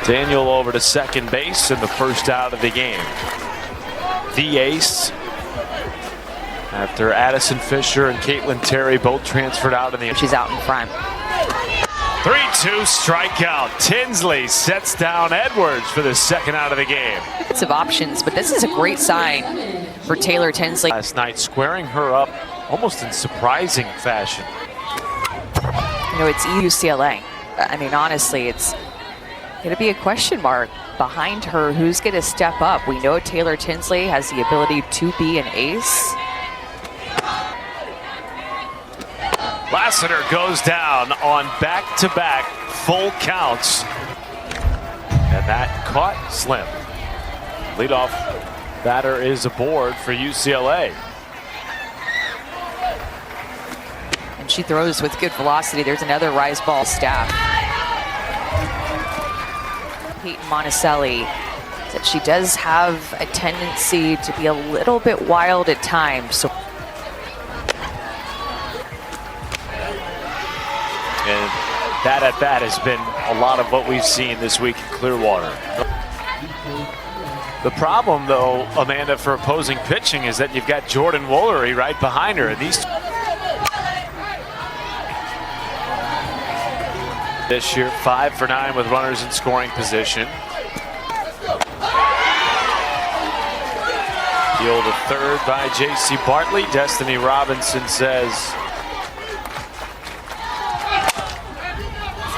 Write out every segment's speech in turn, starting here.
Daniel over to second base and the first out of the game. The ace, after Addison Fisher and Caitlin Terry both transferred out in the. She's out in front. 3-2 strikeout. Tinsley sets down Edwards for the second out of the game. Lots of options, but this is a great sign for Taylor Tinsley. Last night, squaring her up almost in surprising fashion. You know, it's UCLA. I mean, honestly, it's going to be a question mark behind her. Who's going to step up? We know Taylor Tinsley has the ability to be an ace. Lassiter goes down on back-to-back full counts. And that caught Slim. Leadoff batter is aboard for UCLA. And she throws with good velocity. There's another rise ball staff. Peyton Monticelli said she does have a tendency to be a little bit wild at times. So. And that at bat has been a lot of what we've seen this week in Clearwater. The problem, though, Amanda, for opposing pitching is that you've got Jordan Woolery right behind her. And these this year, 5 for 9 with runners in scoring position. Deal to third by J.C. Bartley. Destiny Robinson says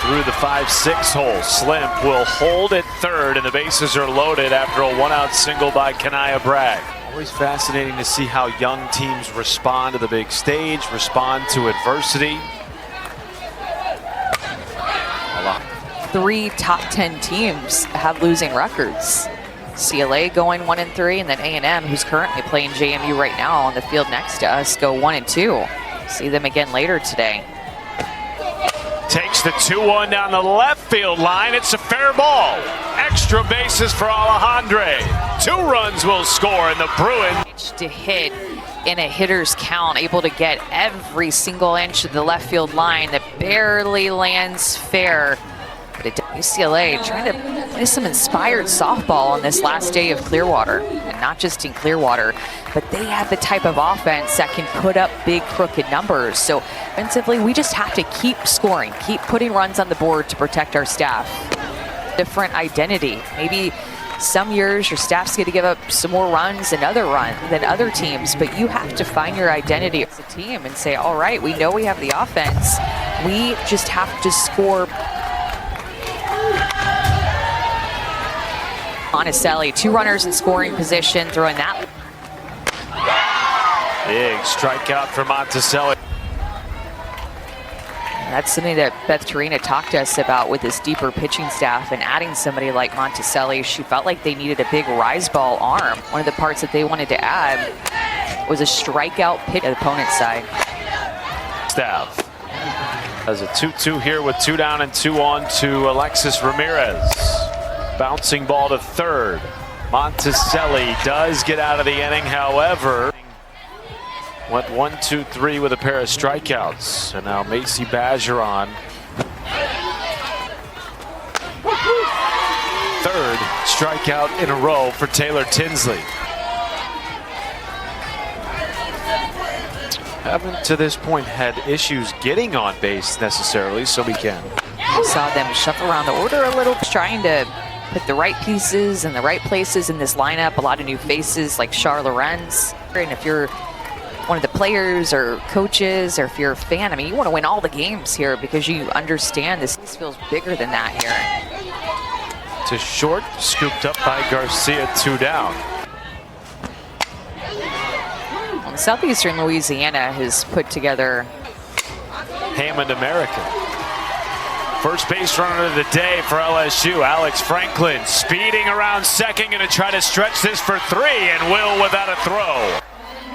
through the 5-6 hole. Slimp will hold at third, and the bases are loaded after a one-out single by Kanaya Bragg. Always fascinating to see how young teams respond to the big stage, respond to adversity. 3 top 10 teams have losing records. CLA going 1-3, and then A&M, who's currently playing JMU right now on the field next to us, go 1-2. See them again later today. Takes the 2-1 down the left field line. It's a fair ball. Extra bases for Alejandre. 2 runs will score, and the Bruins to hit in a hitter's count, able to get every single inch of the left field line that barely lands fair. But UCLA trying to play some inspired softball on this last day of Clearwater, and not just in Clearwater, but they have the type of offense that can put up big crooked numbers. So offensively, we just have to keep scoring, keep putting runs on the board to protect our staff. Different identity. Maybe some years your staff's going to give up some more runs than other teams, but you have to find your identity as a team and say, all right, we know we have the offense. We just have to score. Monticelli, 2 runners in scoring position, throwing that. Big strikeout for Monticelli. That's something that Beth Torina talked to us about with this deeper pitching staff, and adding somebody like Monticelli. She felt like they needed a big rise ball arm. One of the parts that they wanted to add was a strikeout pitch at the opponent's side. Staff has a 2-2 here with 2 down and 2 on to Alexis Ramirez. Bouncing ball to third. Monticelli does get out of the inning, however. Went 1-2-3 with a pair of strikeouts. And now Macy Bergeron. Third strikeout in a row for Taylor Tinsley. Haven't to this point had issues getting on base necessarily, so we can. We saw them shuffle around the order a little, trying to put the right pieces in the right places in this lineup. A lot of new faces like Char Lorenz. And if you're one of the players or coaches, or if you're a fan, I mean, you want to win all the games here because you understand this feels bigger than that here. To short, scooped up by Garcia, 2 down. Well, Southeastern Louisiana has put together Hammond American. First base runner of the day for LSU, Alex Franklin, speeding around second, going to try to stretch this for 3, and will without a throw.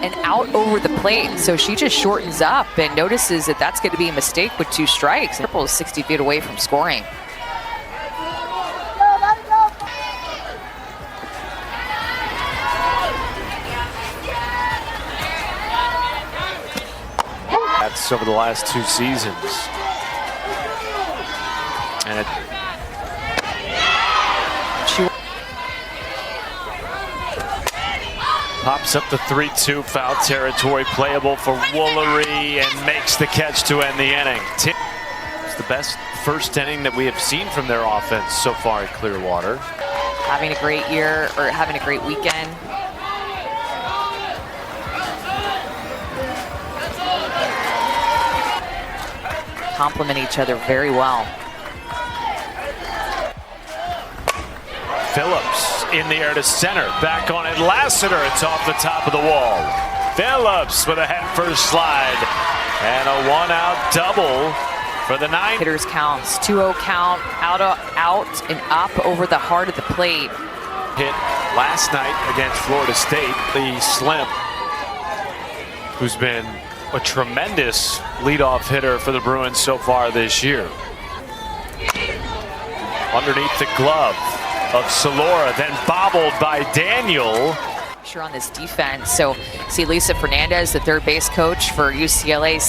And out over the plate, so she just shortens up and notices that that's going to be a mistake with 2 strikes. Triple is 60 feet away from scoring. That's over the last 2 seasons. And Pops up the 3-2, foul territory, playable for Woolery, and makes the catch to end the inning. It's the best first inning that we have seen from their offense so far at Clearwater. Having a great year, or having a great weekend. Complement each other very well. Phillips in the air to center. Back on it, Lassiter. It's off the top of the wall. Phillips with a head first slide. And a one-out double for the ninth. Hitters counts, 2-0 count, out and up over the heart of the plate. Hit last night against Florida State. The Slim, who's been a tremendous leadoff hitter for the Bruins so far this year. Underneath the glove of Salora, then bobbled by Daniel. Sure on this defense. So see Lisa Fernandez, the third base coach for UCLA.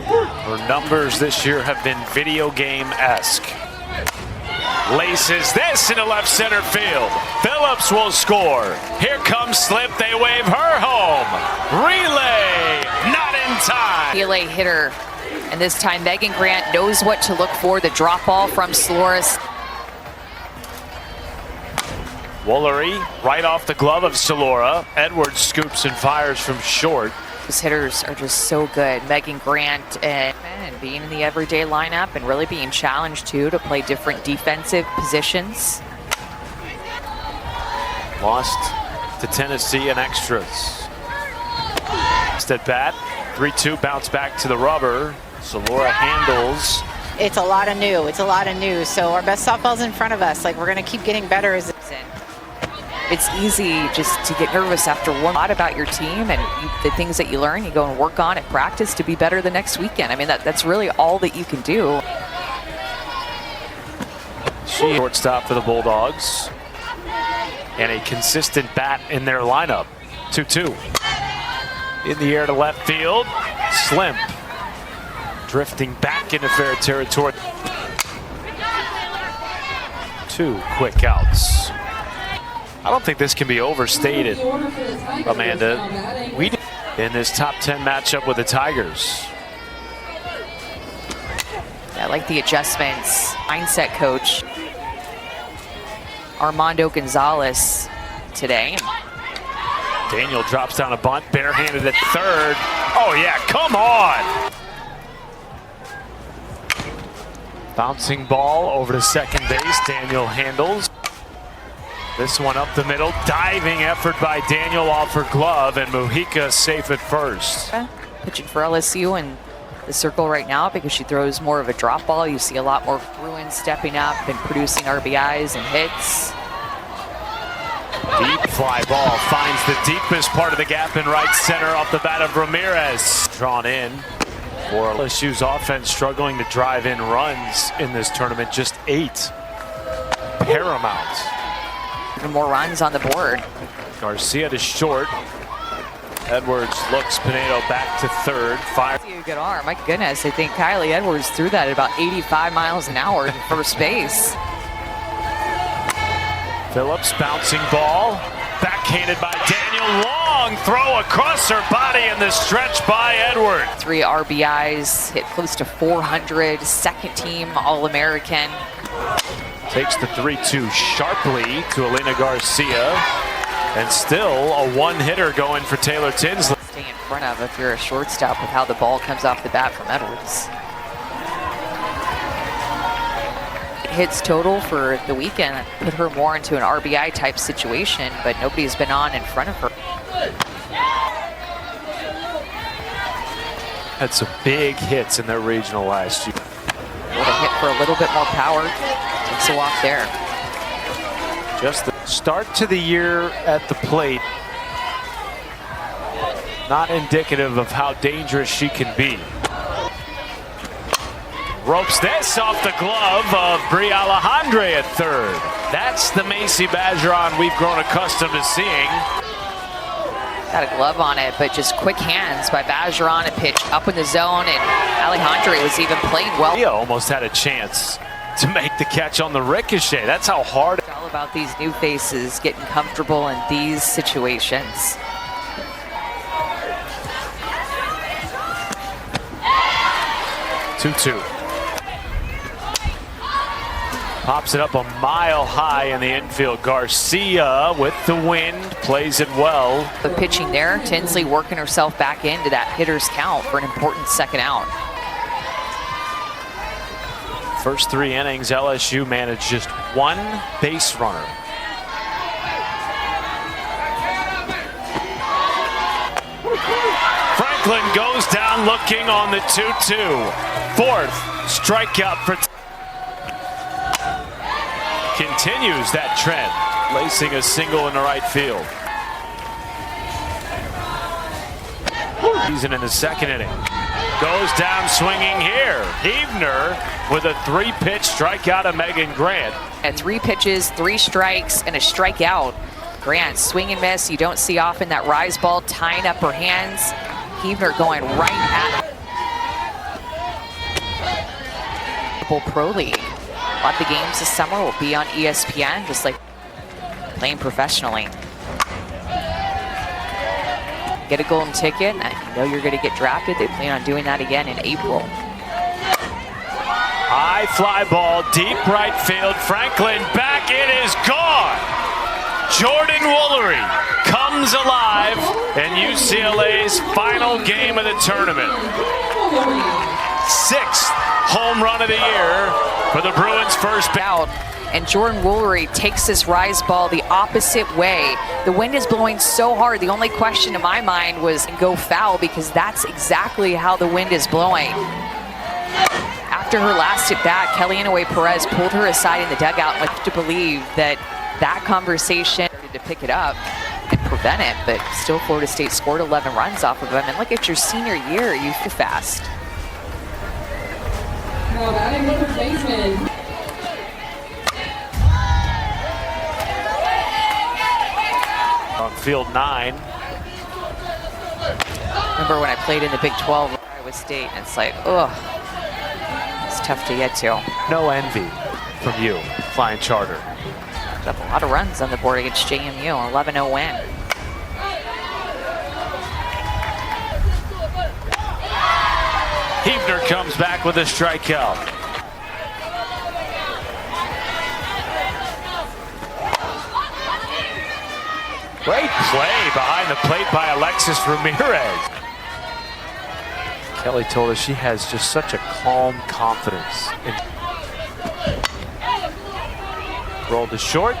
Her numbers this year have been video game-esque. Laces this into left center field. Phillips will score. Here comes Slip. They wave her home. Relay, not in time. UCLA hitter, and this time Megan Grant knows what to look for. The drop ball from Soloris. Woolery right off the glove of Salora. Edwards scoops and fires from short. These hitters are just so good. Megan Grant and being in the everyday lineup and really being challenged too to play different defensive positions. Lost to Tennessee in extras. Next at bat, 3-2, bounce back to the rubber. Salora handles. It's a lot of new. It's a lot of new. So our best softball's in front of us. Like, we're going to keep getting better as it's easy just to get nervous after one. A lot about your team and the things that you learn, you go and work on at practice to be better the next weekend. I mean, that's really all that you can do. Shortstop for the Bulldogs. And a consistent bat in their lineup. 2-2. In the air to left field. Slim. Drifting back into fair territory. 2 quick outs. I don't think this can be overstated, Amanda. We did in this top 10 matchup with the Tigers. I like the adjustments. Mindset coach Armando Gonzalez today. Daniel drops down a bunt, barehanded at third. Oh yeah, come on! Bouncing ball over to second base. Daniel handles. This one up the middle, diving effort by Daniel off her glove, and Mujica safe at first. Pitching for LSU in the circle right now because she throws more of a drop ball. You see a lot more Bruins stepping up and producing RBIs and hits. Deep fly ball finds the deepest part of the gap in right center off the bat of Ramirez. Drawn in for LSU's offense, struggling to drive in runs in this tournament, just 8. Paramount. Even more runs on the board. Garcia to short. Edwards looks Pinedo back to third. Fire. A good arm. My goodness, I think Kylie Edwards threw that at about 85 miles an hour to first base. Phillips bouncing ball. Backhanded by Daniel. Long throw across her body in the stretch by Edwards. 3 RBIs, hit close to 400. Second team All-American. Takes the 3-2 sharply to Elena Garcia. And still a one-hitter going for Taylor Tinsley. Stay in front of if you're a shortstop with how the ball comes off the bat from Edwards. Hits total for the weekend put her more into an RBI type situation, but nobody's been on in front of her. Had some big hits in their regional last year. Would have hit for a little bit more power. Takes a walk there. Just the start to the year at the plate, not indicative of how dangerous she can be. Ropes this off the glove of Bri Alejandre at third. That's the Macy Bergeron we've grown accustomed to seeing. Got a glove on it, but just quick hands by Bergeron. A pitch up in the zone, and Alejandre was even playing well. He almost had a chance to make the catch on the ricochet. That's how hard. about these new faces getting comfortable in these situations. Two. Pops it up a mile high in the infield. Garcia with the wind, plays it well. The pitching there, Tinsley working herself back into that hitter's count for an important second out. First 3 innings, LSU managed just 1 base runner. Franklin goes down looking on the 2-2. 4th strikeout for continues that trend, lacing a single in the right field. Season in the 2nd inning. Goes down swinging here. Hebner with a 3-pitch strikeout of Megan Grant. At 3 pitches, 3 strikes, and a strikeout. Grant, swing and miss. You don't see often that rise ball tying up her hands. Hebner going right at Pro League. A lot of the games this summer will be on ESPN, just like playing professionally. Get a golden ticket, and you know you're going to get drafted. They plan on doing that again in April. High fly ball, deep right field. Franklin back, it is gone. Jordan Woolery comes alive in UCLA's final game of the tournament. 6th home run of the year for the Bruins' first out. And Jordan Woolery takes this rise ball the opposite way. The wind is blowing so hard. The only question in my mind was go foul, because that's exactly how the wind is blowing. After her last at bat, Kellyanne Perez pulled her aside in the dugout and left to believe that that conversation started to pick it up and prevent it, but still Florida State scored 11 runs off of them. And look, at your senior year, you feel fast. Now batting third baseman. On field 9. Remember when I played in the Big 12 with Iowa State, and it's like, ugh, it's tough to get to. No envy from you, flying charter. Put up a lot of runs on the board against JMU, 11-0 win. Hebner comes back with a strikeout. Great play behind the plate by Alexis Ramirez. Kelly told us she has just such a calm confidence. Rolled to short.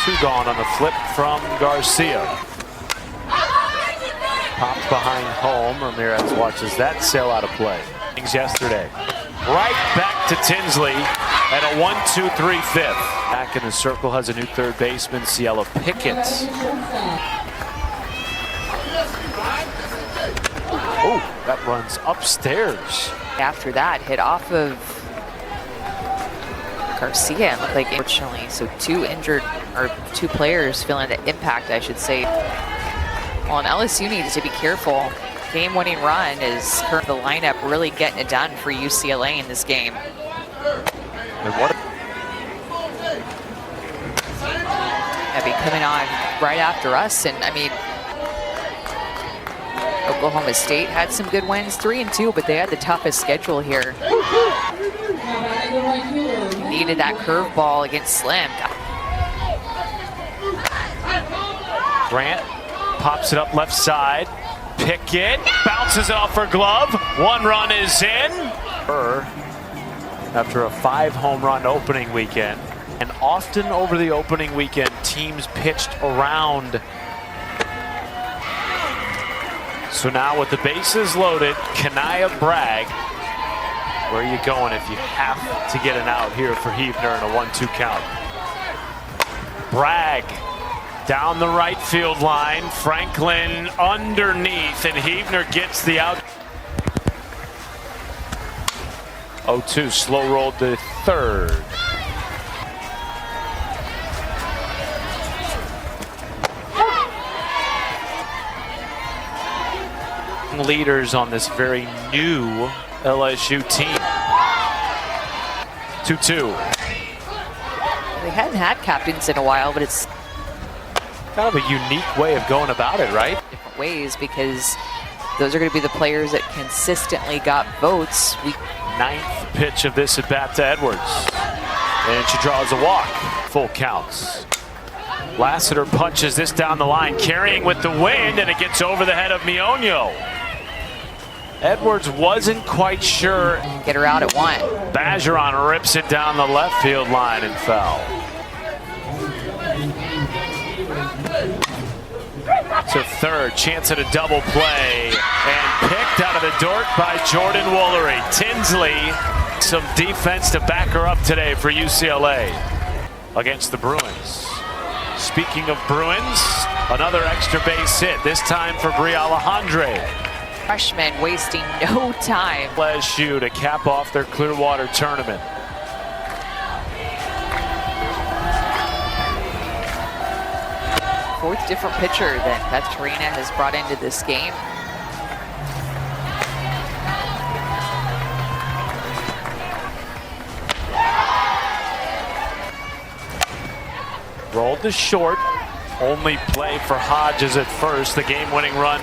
2 gone on the flip from Garcia. Popped behind home. Ramirez watches that sail out of play. Things yesterday. Right back to Tinsley at a 1-2-3 fifth. Back in the circle has a new third baseman, Ciela Pickett. Oh, that runs upstairs. After that, hit off of Garcia and looked like, unfortunately, so 2 injured, or 2 players feeling the impact, I should say. Well, and LSU needs to be careful. Game-winning run is the lineup really getting it done for UCLA in this game. And what? Be coming on right after us, and I mean, Oklahoma State had some good wins, 3-2, but they had the toughest schedule here. Needed that curveball against Slim. Grant pops it up left side. Pickett bounces it off her glove. 1 run is in. After a 5 home run opening weekend. And often over the opening weekend, teams pitched around. So now with the bases loaded, Kanaya Bragg. Where are you going if you have to get an out here for Hebner in a 1-2 count? Bragg down the right field line. Franklin underneath, and Hebner gets the out. 0-2, slow rolled to third. Leaders on this very new LSU team. 2-2. They hadn't had captains in a while, but it's Kind of a unique way of going about it, right? different ways because those are going to be the players that consistently got votes. Ninth pitch of this at bat to Edwards. And she draws a walk. Full counts. Lassiter punches this down the line, carrying with the wind, and it gets over the head of Mionio. Edwards wasn't quite sure. Get her out at one. Bergeron rips it down the left field line and foul. To third, chance at a double play, and picked out of the dirt by Jordan Woolery. Tinsley, some defense to back her up today for UCLA against the Bruins. Speaking of Bruins, another extra base hit, this time for Brie Alejandre. Freshman wasting no time. LSU to cap off their Clearwater tournament. Fourth different pitcher that Katarina has brought into this game. Rolled to short. Only play for Hodges at first, the game-winning run.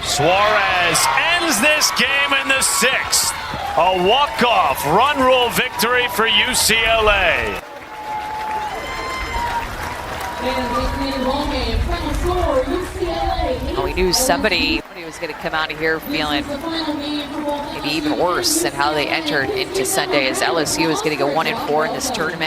Suarez ends this game in the sixth. A walk-off run rule victory for UCLA. Well, we knew somebody was going to come out of here feeling maybe even worse than how they entered into Sunday, as LSU is getting a 1-4 in this tournament.